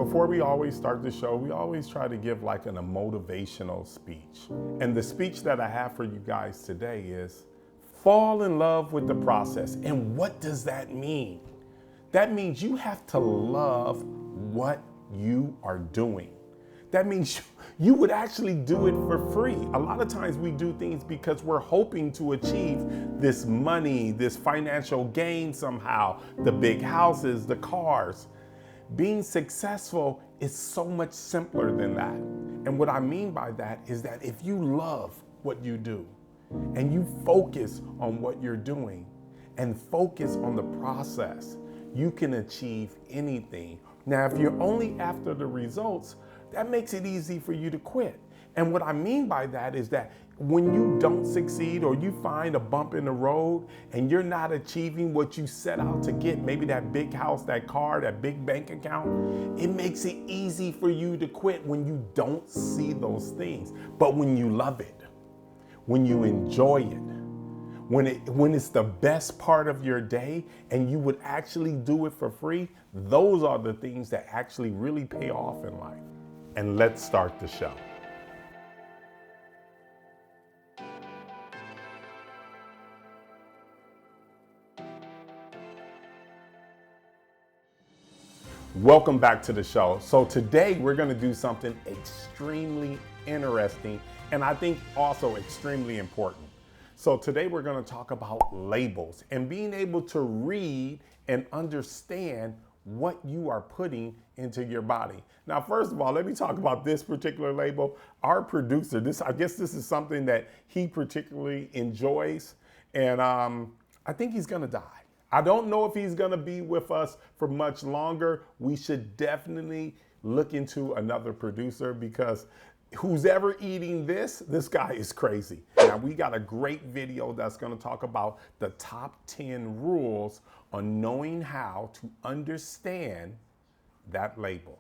before we always start the show, we always try to give like a motivational speech. And the speech that I have for you guys today is fall in love with the process. And what does that mean? That means you have to love what you are doing. That means you would actually do it for free. A lot of times we do things because we're hoping to achieve this money, this financial gain somehow, the big houses, the cars. Being successful is so much simpler than that. And what I mean by that is that if you love what you do and you focus on what you're doing and focus on the process, you can achieve anything. Now, if you're only after the results, that makes it easy for you to quit. And what I mean by that is that when you don't succeed or you find a bump in the road and you're not achieving what you set out to get, maybe that big house, that car, that big bank account, it makes it easy for you to quit when you don't see those things. But when you love it, when you enjoy it, when it's the best part of your day and you would actually do it for free, those are the things that actually really pay off in life. And let's start the show. Welcome back to the show. So today we're going to do something extremely interesting and I think also extremely important. So today we're going to talk about labels and being able to read and understand what you are putting into your body. Now, first of all, let me talk about this particular label. Our producer, I guess this is something that he particularly enjoys, and I think he's gonna die. I don't know if he's gonna be with us for much longer. We should definitely look into another producer because who's ever eating this guy is crazy. Now, we got a great video that's gonna talk about the top 10 rules on knowing how to understand that label.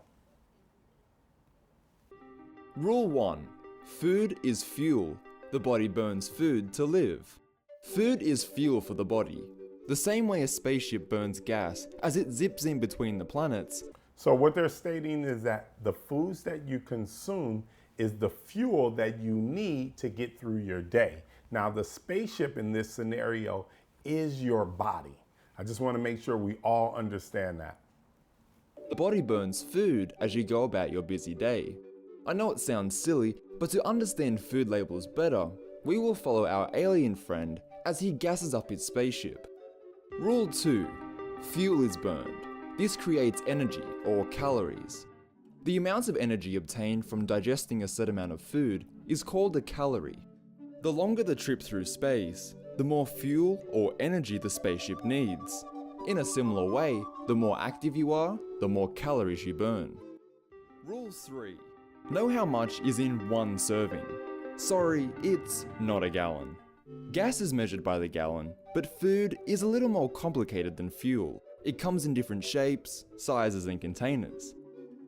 Rule 1. Food is fuel. The body burns food to live. Food is fuel for the body, the same way a spaceship burns gas as it zips in between the planets. So what they're stating is that the foods that you consume is the fuel that you need to get through your day. Now, the spaceship in this scenario is your body. I just want to make sure we all understand that. The body burns food as you go about your busy day. I know it sounds silly, but to understand food labels better, we will follow our alien friend as he gasses up his spaceship. Rule 2. Fuel is burned. This creates energy, or calories. The amount of energy obtained from digesting a set amount of food is called a calorie. The longer the trip through space, the more fuel or energy the spaceship needs. In a similar way, the more active you are, the more calories you burn. Rule 3. Know how much is in one serving. Sorry, it's not a gallon. Gas is measured by the gallon, but food is a little more complicated than fuel. It comes in different shapes, sizes, and containers.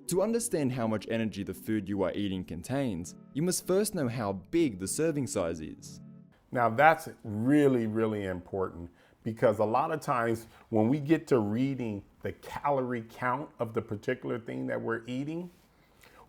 To understand how much energy the food you are eating contains, you must first know how big the serving size is. Now that's really, really important because a lot of times when we get to reading the calorie count of the particular thing that we're eating,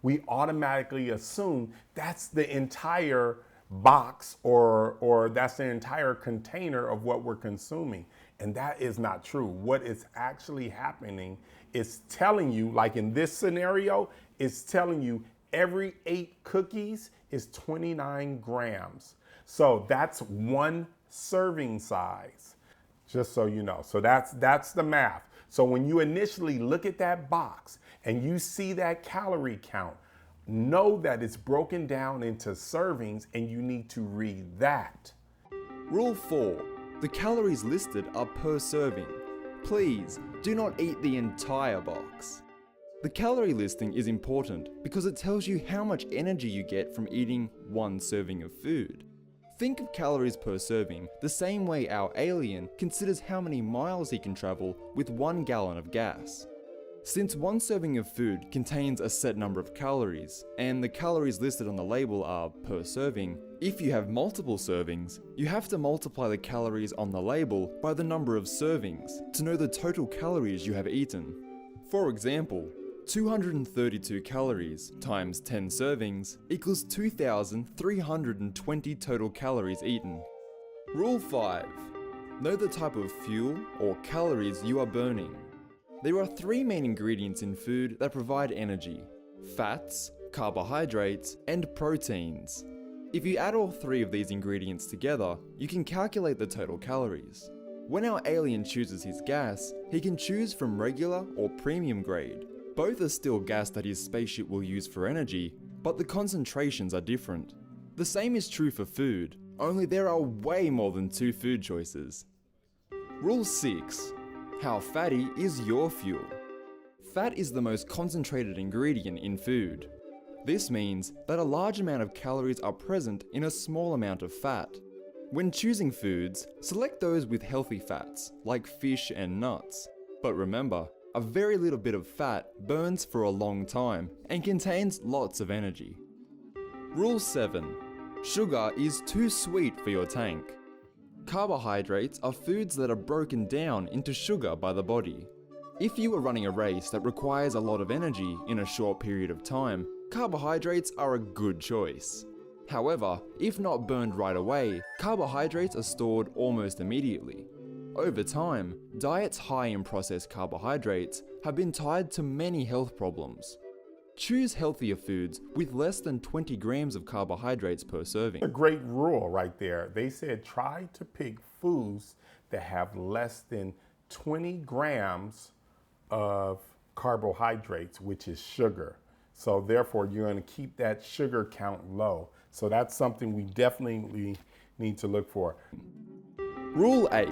we automatically assume that's the entire box or that's the entire container of what we're consuming. And that is not true. What is actually happening is telling you, like in this scenario, it's telling you every 8 cookies is 29 grams. So that's one serving size, just so you know. So that's the math. So when you initially look at that box and you see that calorie count, know that it's broken down into servings and you need to read that. Rule 4. The calories listed are per serving. Please do not eat the entire box. The calorie listing is important because it tells you how much energy you get from eating one serving of food. Think of calories per serving the same way our alien considers how many miles he can travel with 1 gallon of gas. Since one serving of food contains a set number of calories, and the calories listed on the label are per serving, if you have multiple servings, you have to multiply the calories on the label by the number of servings to know the total calories you have eaten. For example, 232 calories times 10 servings equals 2,320 total calories eaten. Rule 5. Know the type of fuel or calories you are burning. There are 3 main ingredients in food that provide energy: fats, carbohydrates, and proteins. If you add all 3 of these ingredients together, you can calculate the total calories. When our alien chooses his gas, he can choose from regular or premium grade. Both are still gas that his spaceship will use for energy, but the concentrations are different. The same is true for food, only there are way more than 2 food choices. Rule 6. How fatty is your fuel? Fat is the most concentrated ingredient in food. This means that a large amount of calories are present in a small amount of fat. When choosing foods, select those with healthy fats, like fish and nuts. But remember, a very little bit of fat burns for a long time and contains lots of energy. Rule 7. Sugar is too sweet for your tank. Carbohydrates are foods that are broken down into sugar by the body. If you are running a race that requires a lot of energy in a short period of time, carbohydrates are a good choice. However, if not burned right away, carbohydrates are stored almost immediately. Over time, diets high in processed carbohydrates have been tied to many health problems. Choose healthier foods with less than 20 grams of carbohydrates per serving. A great rule right there. They said try to pick foods that have less than 20 grams of carbohydrates, which is sugar. So therefore, you're going to keep that sugar count low. So that's something we definitely need to look for. Rule 8.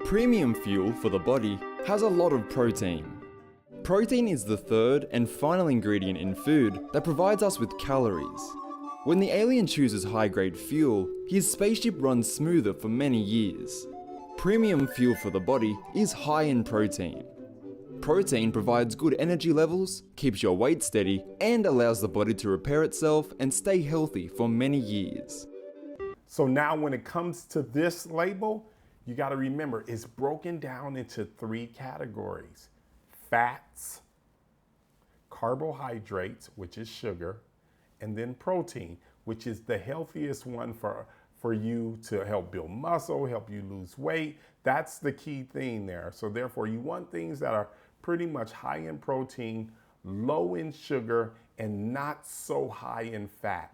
Premium fuel for the body has a lot of protein. Protein is the third and final ingredient in food that provides us with calories. When the alien chooses high-grade fuel, his spaceship runs smoother for many years. Premium fuel for the body is high in protein. Protein provides good energy levels, keeps your weight steady, and allows the body to repair itself and stay healthy for many years. So now when it comes to this label, you got to remember it's broken down into 3 categories: fats, carbohydrates, which is sugar, and then protein, which is the healthiest one for you to help build muscle, help you lose weight. That's the key thing there. So therefore, you want things that are pretty much high in protein, low in sugar, and not so high in fat.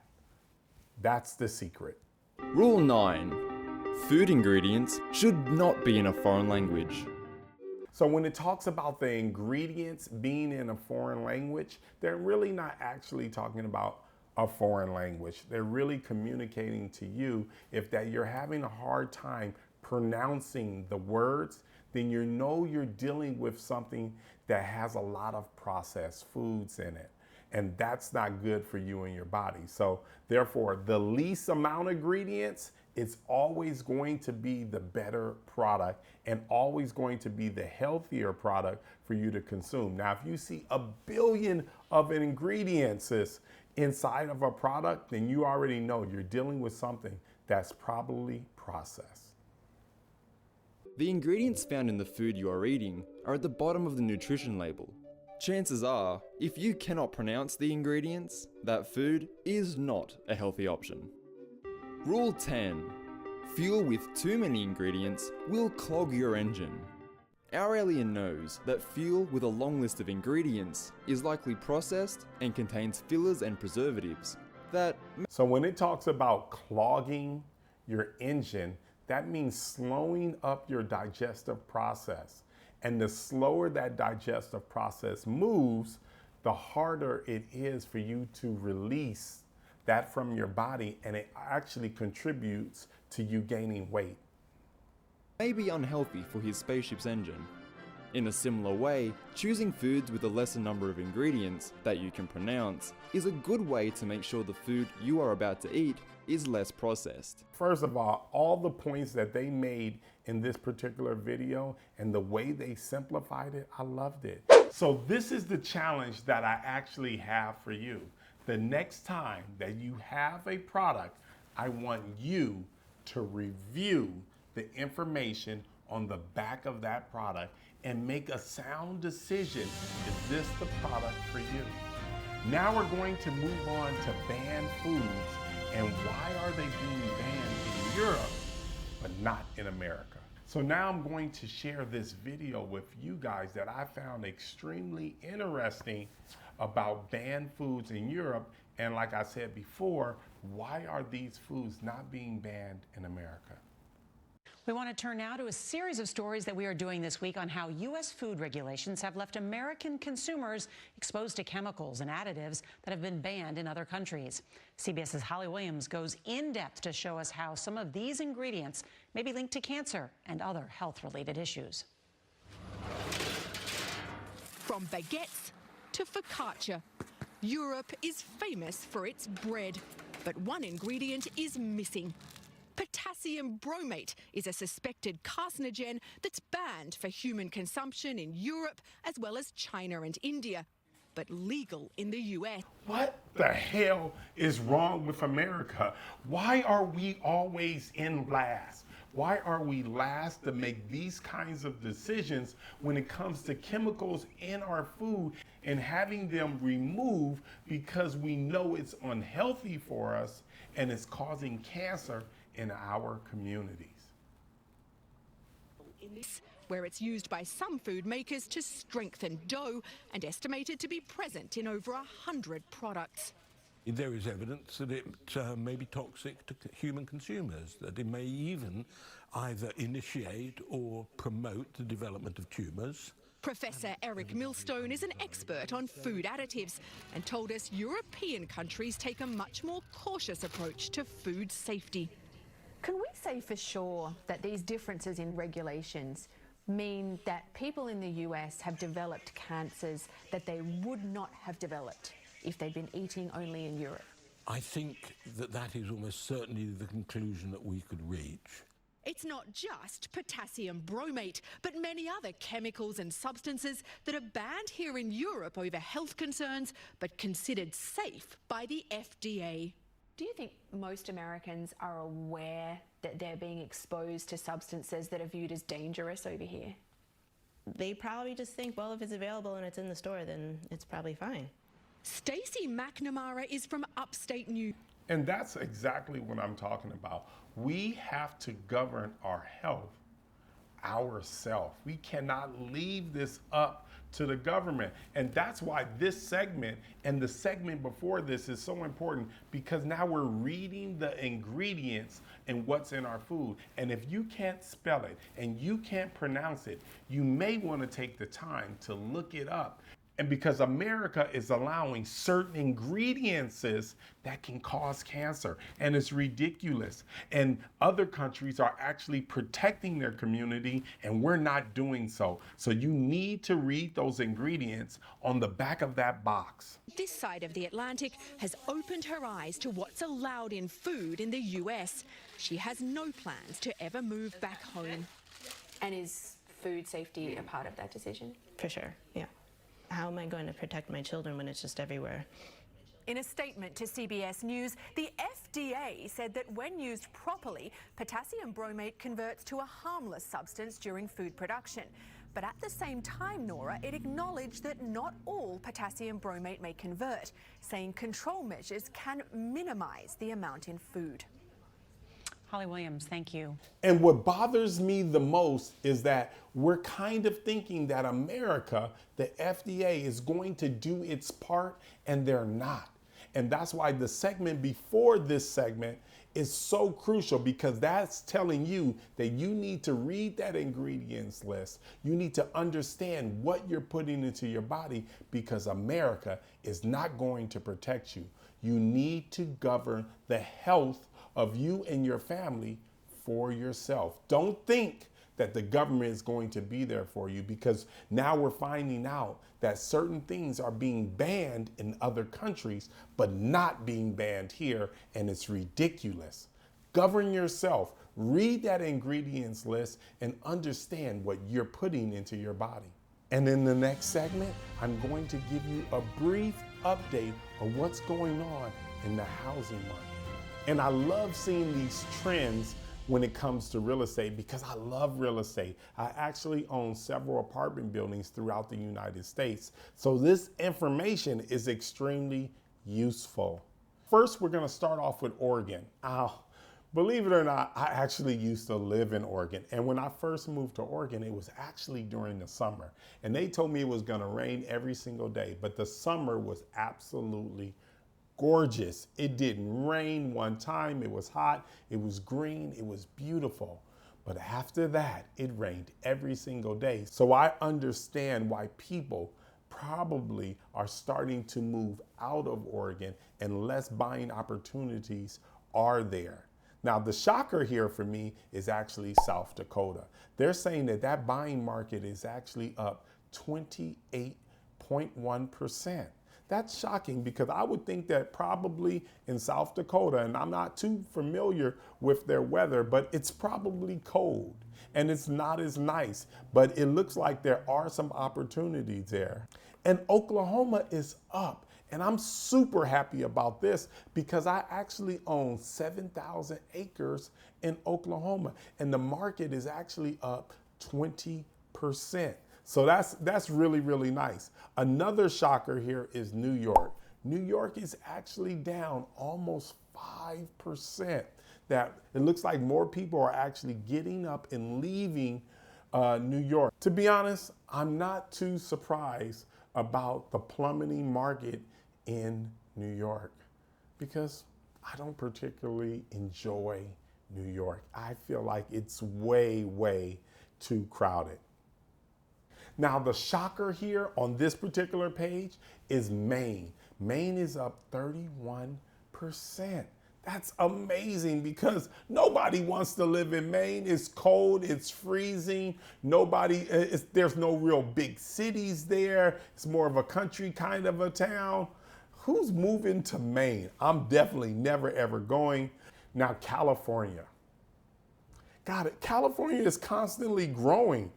That's the secret. Rule 9. Food ingredients should not be in a foreign language. So when it talks about the ingredients being in a foreign language, they're really not actually talking about a foreign language. They're really communicating to you if that you're having a hard time pronouncing the words, then you know you're dealing with something that has a lot of processed foods in it. And that's not good for you and your body. So therefore, the least amount of ingredients is always going to be the better product and always going to be the healthier product for you to consume. Now, if you see a billion of ingredients inside of a product, then you already know you're dealing with something that's probably processed. The ingredients found in the food you are eating are at the bottom of the nutrition label. Chances are, if you cannot pronounce the ingredients, that food is not a healthy option. Rule 10. Fuel with too many ingredients will clog your engine. Our alien knows that fuel with a long list of ingredients is likely processed and contains fillers and preservatives that... So when it talks about clogging your engine, that means slowing up your digestive process. And the slower that digestive process moves, the harder it is for you to release that from your body, and it actually contributes to you gaining weight. May be unhealthy for his spaceship's engine. In a similar way, choosing foods with a lesser number of ingredients that you can pronounce is a good way to make sure the food you are about to eat is less processed. First of all the points that they made in this particular video and the way they simplified it, I loved it. So this is the challenge that I actually have for you. The next time that you have a product, I want you to review the information on the back of that product and make a sound decision. Is this the product for you? Now we're going to move on to banned foods and why are they being banned in Europe but not in America. So now I'm going to share this video with you guys that I found extremely interesting about banned foods in Europe. And like I said before, why are these foods not being banned in America? We want to turn now to a series of stories that we are doing this week on how U.S. food regulations have left American consumers exposed to chemicals and additives that have been banned in other countries. CBS's Holly Williams goes in depth to show us how some of these ingredients may be linked to cancer and other health-related issues. From baguettes to focaccia, Europe is famous for its bread, but one ingredient is missing. Potassium bromate is a suspected carcinogen that's banned for human consumption in Europe as well as China and India, but legal in the US. What the hell is wrong with America? Why are we always in last? Why are we last to make these kinds of decisions when it comes to chemicals in our food and having them removed because we know it's unhealthy for us and it's causing cancer in our communities? Where it's used by some food makers to strengthen dough and estimated to be present in over 100 products. There is evidence that it may be toxic to human consumers, that it may even either initiate or promote the development of tumours. Professor Eric Millstone is an expert on food additives and told us European countries take a much more cautious approach to food safety. Can we say for sure that these differences in regulations mean that people in the US have developed cancers that they would not have developed if they'd been eating only in Europe? I think that that is almost certainly the conclusion that we could reach. It's not just potassium bromate, but many other chemicals and substances that are banned here in Europe over health concerns, but considered safe by the FDA. Do you think most Americans are aware that they're being exposed to substances that are viewed as dangerous over here? They probably just think, well, if it's available and it's in the store, then it's probably fine. Stacey McNamara is from upstate New York. And that's exactly what I'm talking about. We have to govern our health ourselves. We cannot leave this up to the government. And that's why this segment and the segment before this is so important, because now we're reading the ingredients and what's in our food. And if you can't spell it and you can't pronounce it, you may want to take the time to look it up. And because America is allowing certain ingredients that can cause cancer, and it's ridiculous. And other countries are actually protecting their community, and we're not doing so. So you need to read those ingredients on the back of that box. This side of the Atlantic has opened her eyes to what's allowed in food in the US. She has no plans to ever move back home. And is food safety a part of that decision? For sure, yeah. How am I going to protect my children when it's just everywhere? In a statement to CBS News, the FDA said that when used properly, potassium bromate converts to a harmless substance during food production. But at the same time, Nora, it acknowledged that not all potassium bromate may convert, saying control measures can minimize the amount in food. Holly Williams, thank you. And what bothers me the most is that we're kind of thinking that America, the FDA, is going to do its part, and they're not. And that's why the segment before this segment is so crucial, because that's telling you that you need to read that ingredients list. You need to understand what you're putting into your body, because America is not going to protect you. You need to govern the health of you and your family for yourself. Don't think that the government is going to be there for you, because now we're finding out that certain things are being banned in other countries, but not being banned here, and it's ridiculous. Govern yourself, read that ingredients list, and understand what you're putting into your body. And in the next segment, I'm going to give you a brief update of what's going on in the housing market. And I love seeing these trends when it comes to real estate because I love real estate. I actually own several apartment buildings throughout the United States. So this information is extremely useful. First, we're gonna start off with Oregon. Believe it or not, I actually used to live in Oregon. And when I first moved to Oregon, it was actually during the summer. And they told me it was gonna rain every single day, but the summer was absolutely gorgeous. It didn't rain one time. It was hot, it was green, it was beautiful. But after that, it rained every single day. So I understand why people probably are starting to move out of Oregon and less buying opportunities are there. Now, the shocker here for me is actually South Dakota. They're saying that that buying market is actually up 28.1%. That's shocking because I would think that probably in South Dakota, and I'm not too familiar with their weather, but it's probably cold and it's not as nice, but it looks like there are some opportunities there. And Oklahoma is up. And I'm super happy about this because I actually own 7,000 acres in Oklahoma and the market is actually up 20%. So that's really, really nice. Another shocker here is New York. New York is actually down almost 5%. That it looks like more people are actually getting up and leaving New York. To be honest, I'm not too surprised about the plummeting market in New York because I don't particularly enjoy New York. I feel like it's way, way too crowded. Now the shocker here on this particular page is Maine. Maine is up 31%. That's amazing because nobody wants to live in Maine. It's cold, it's freezing. There's no real big cities there. It's more of a country kind of a town. Who's moving to Maine? I'm definitely never ever going. Now California. God, California is constantly growing.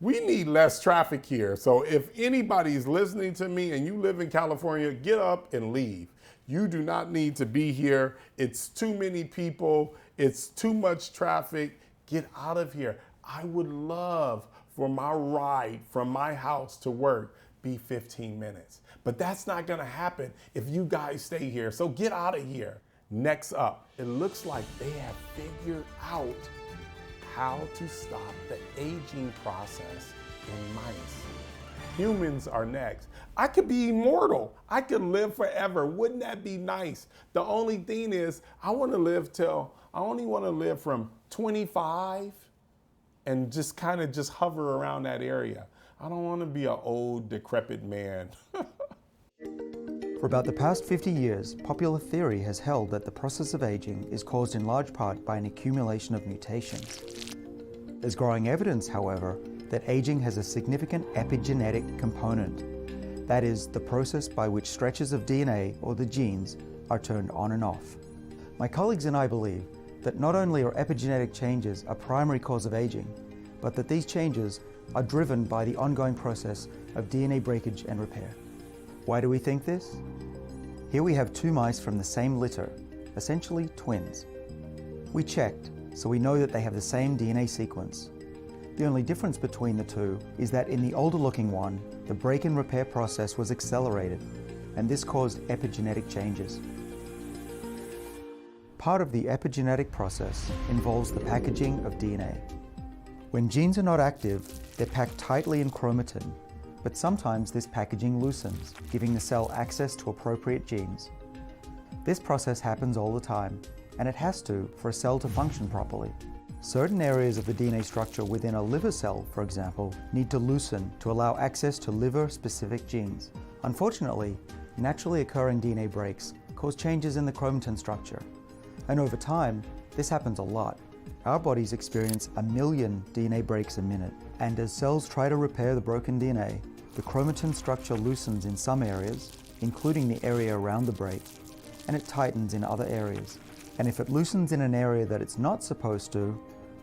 We need less traffic here. So if anybody's listening to me and you live in California, get up and leave. You do not need to be here. It's too many people. It's too much traffic. Get out of here. I would love for my ride from my house to work be 15 minutes. But that's not gonna happen if you guys stay here. So get out of here. Next up, it looks like they have figured out how to stop the aging process in mice. Humans are next. I could be immortal. I could live forever. Wouldn't that be nice? The only thing is I only want to live from 25 and just kind of just hover around that area. I don't want to be an old, decrepit man. For about the past 50 years, popular theory has held that the process of aging is caused in large part by an accumulation of mutations. There's growing evidence, however, that aging has a significant epigenetic component. That is, the process by which stretches of DNA or the genes are turned on and off. My colleagues and I believe that not only are epigenetic changes a primary cause of aging, but that these changes are driven by the ongoing process of DNA breakage and repair. Why do we think this? Here we have two mice from the same litter, essentially twins. We checked, so we know that they have the same DNA sequence. The only difference between the two is that in the older looking one, the break and repair process was accelerated, and this caused epigenetic changes. Part of the epigenetic process involves the packaging of DNA. When genes are not active, they're packed tightly in chromatin, but sometimes this packaging loosens, giving the cell access to appropriate genes. This process happens all the time, and it has to for a cell to function properly. Certain areas of the DNA structure within a liver cell, for example, need to loosen to allow access to liver-specific genes. Unfortunately, naturally occurring DNA breaks cause changes in the chromatin structure, and over time, this happens a lot. Our bodies experience 1 million DNA breaks a minute, and as cells try to repair the broken DNA, the chromatin structure loosens in some areas, including the area around the break, and it tightens in other areas. And if it loosens in an area that it's not supposed to,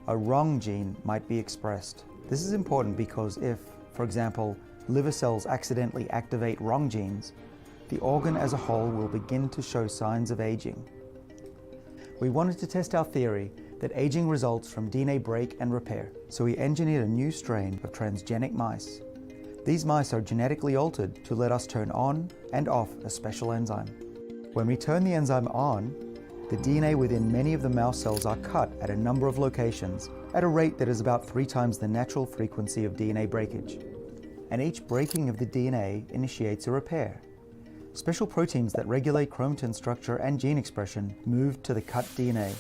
a wrong gene might be expressed. This is important because if, for example, liver cells accidentally activate wrong genes, the organ as a whole will begin to show signs of aging. We wanted to test our theory that aging results from DNA break and repair, so he engineered a new strain of transgenic mice. These mice are genetically altered to let us turn on and off a special enzyme. When we turn the enzyme on, the DNA within many of the mouse cells are cut at a number of locations at a rate that is about 3 times the natural frequency of DNA breakage. And each breaking of the DNA initiates a repair. Special proteins that regulate chromatin structure and gene expression move to the cut DNA.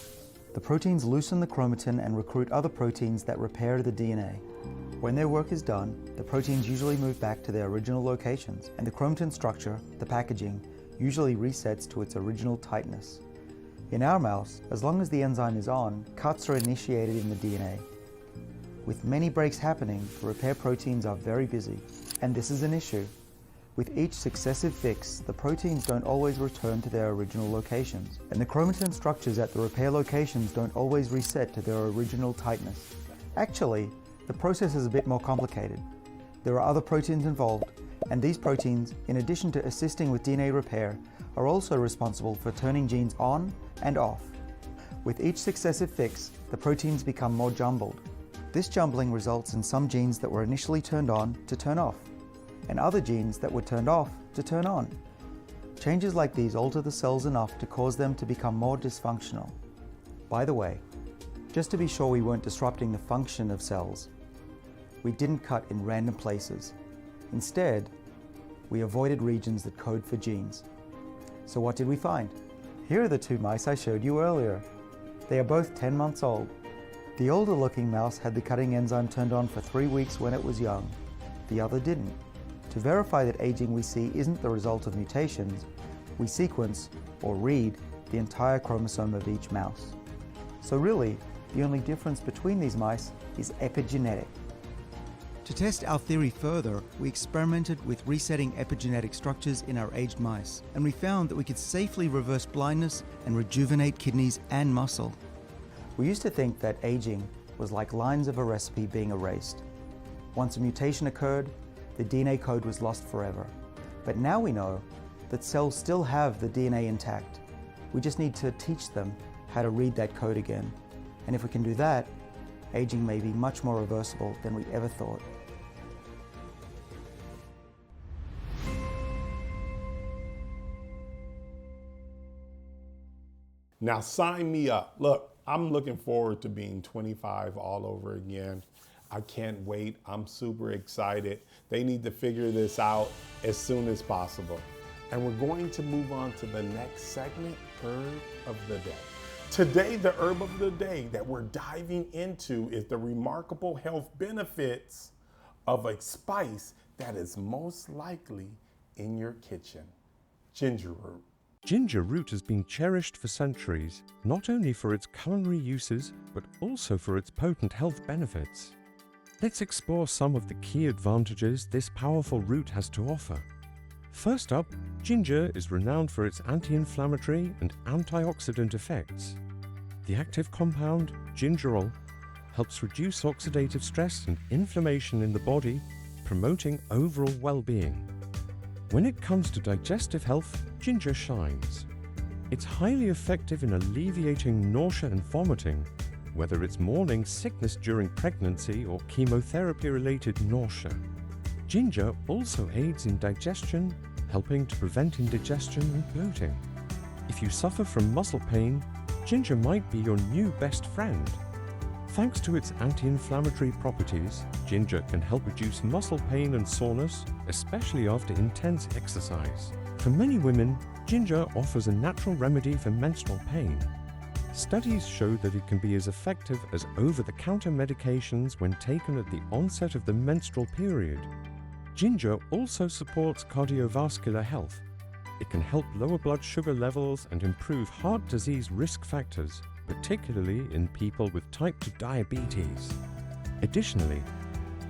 The proteins loosen the chromatin and recruit other proteins that repair the DNA. When their work is done, the proteins usually move back to their original locations, and the chromatin structure, the packaging, usually resets to its original tightness. In our mouse, as long as the enzyme is on, cuts are initiated in the DNA. With many breaks happening, the repair proteins are very busy, and this is an issue. With each successive fix, the proteins don't always return to their original locations, and the chromatin structures at the repair locations don't always reset to their original tightness. Actually, the process is a bit more complicated. There are other proteins involved, and these proteins, in addition to assisting with DNA repair, are also responsible for turning genes on and off. With each successive fix, the proteins become more jumbled. This jumbling results in some genes that were initially turned on to turn off, and other genes that were turned off to turn on. Changes like these alter the cells enough to cause them to become more dysfunctional. By the way, just to be sure we weren't disrupting the function of cells, we didn't cut in random places. Instead, we avoided regions that code for genes. So what did we find? Here are the 2 mice I showed you earlier. They are both 10 months old. The older looking mouse had the cutting enzyme turned on for 3 weeks when it was young. The other didn't. To verify that aging we see isn't the result of mutations, we sequence, or read, the entire chromosome of each mouse. So really, the only difference between these mice is epigenetic. To test our theory further, we experimented with resetting epigenetic structures in our aged mice, and we found that we could safely reverse blindness and rejuvenate kidneys and muscle. We used to think that aging was like lines of a recipe being erased. Once a mutation occurred, the DNA code was lost forever. But now we know that cells still have the DNA intact. We just need to teach them how to read that code again. And if we can do that, aging may be much more reversible than we ever thought. Now sign me up. Look, I'm looking forward to being 25 all over again. I can't wait. I'm super excited. They need to figure this out as soon as possible. And we're going to move on to the next segment, Herb of the Day. Today, the herb of the day that we're diving into is the remarkable health benefits of a spice that is most likely in your kitchen, ginger root. Ginger root has been cherished for centuries, not only for its culinary uses, but also for its potent health benefits. Let's explore some of the key advantages this powerful root has to offer. First up, ginger is renowned for its anti-inflammatory and antioxidant effects. The active compound, gingerol, helps reduce oxidative stress and inflammation in the body, promoting overall well-being. When it comes to digestive health, ginger shines. It's highly effective in alleviating nausea and vomiting, whether it's morning sickness during pregnancy or chemotherapy-related nausea. Ginger also aids in digestion, helping to prevent indigestion and bloating. If you suffer from muscle pain, ginger might be your new best friend. Thanks to its anti-inflammatory properties, ginger can help reduce muscle pain and soreness, especially after intense exercise. For many women, ginger offers a natural remedy for menstrual pain. Studies show that it can be as effective as over-the-counter medications when taken at the onset of the menstrual period. Ginger also supports cardiovascular health. It can help lower blood sugar levels and improve heart disease risk factors, particularly in people with type 2 diabetes. Additionally,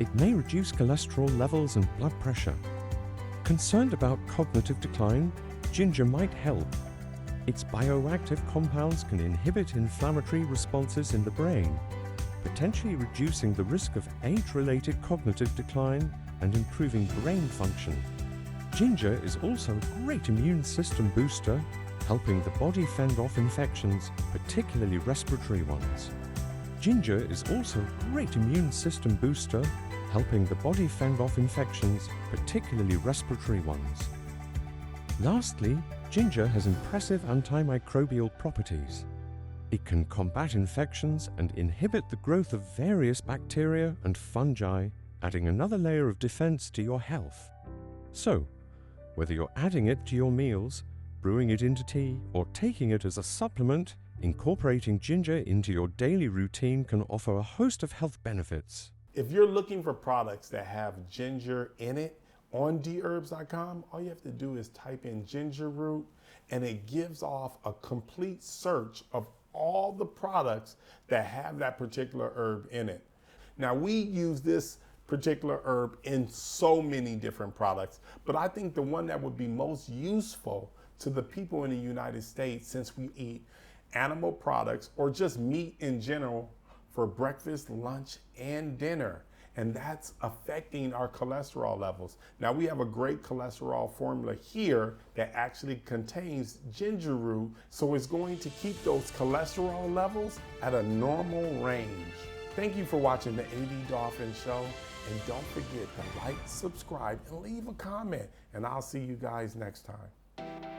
it may reduce cholesterol levels and blood pressure. Concerned about cognitive decline, ginger might help. Its bioactive compounds can inhibit inflammatory responses in the brain, potentially reducing the risk of age-related cognitive decline and improving brain function. Ginger is also a great immune system booster, helping the body fend off infections, particularly respiratory ones. Ginger is also a great immune system booster, helping the body fend off infections, particularly respiratory ones. Lastly, ginger has impressive antimicrobial properties. It can combat infections and inhibit the growth of various bacteria and fungi, adding another layer of defense to your health. So, whether you're adding it to your meals, brewing it into tea, or taking it as a supplement, incorporating ginger into your daily routine can offer a host of health benefits. If you're looking for products that have ginger in it on dherbs.com, all you have to do is type in ginger root and it gives off a complete search of all the products that have that particular herb in it. Now, we use this particular herb in so many different products, but I think the one that would be most useful to the people in the United States, since we eat animal products or just meat in general for breakfast, lunch, and dinner, and that's affecting our cholesterol levels. Now, we have a great cholesterol formula here that actually contains ginger root, so it's going to keep those cholesterol levels at a normal range. Thank you for watching the AD Dolphin Show, and don't forget to like, subscribe, and leave a comment, and I'll see you guys next time.